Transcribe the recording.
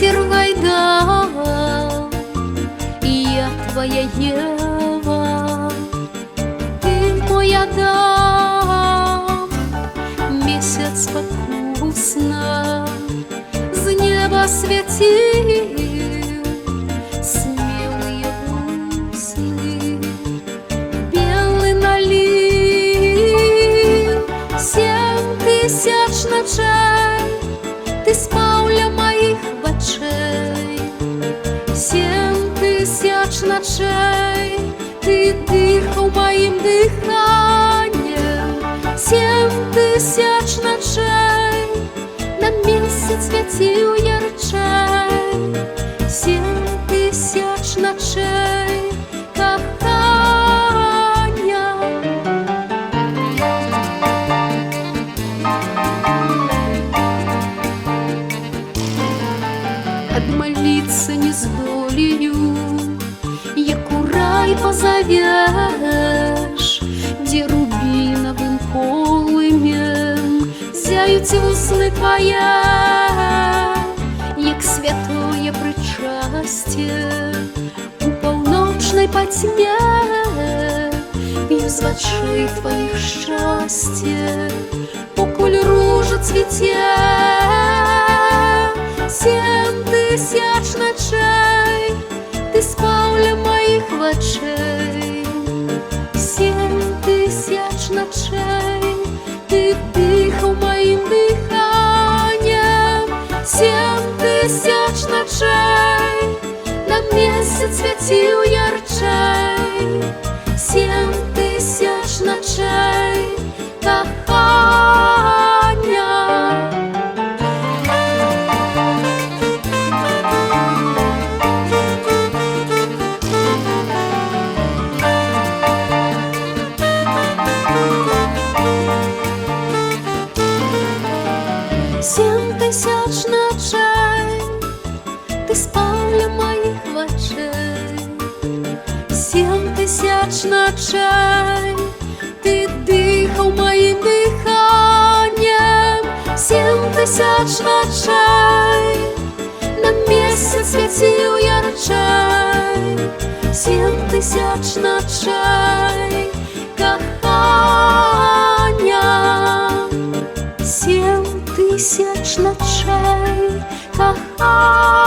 ветер гайда, и я твоя Ева, ты мой Адам. Месяц вкусно с неба светил, смелые сны белый налил. 7000 ночей ты спал ля моих очей, 7000 ночей ты дыхал моим дыханием, 7000 ночей на месяц светил ярчей, 7000 ночей кохания. Отмолиться не здолею, яку рай позовешь, где рубиновым полымем зяють усны твоє, як святое причастие у полночной потьме. П'ю з очей твоих счастье, покуль ружа цвіте. 7000 ночей ты спал ля моих очей, 7000 ночей ты дыхал моим дыханием, 7000 ночей на месяц светил ярчей, 7000 ночей кохания. Семь тысяч ночей ты спал ля моих очей, 7000 ночей ты дыхал моим дыханием, 7000 ночей на месяц светил ярчей, 7000 ночей кохания. 7000 ночей кохания.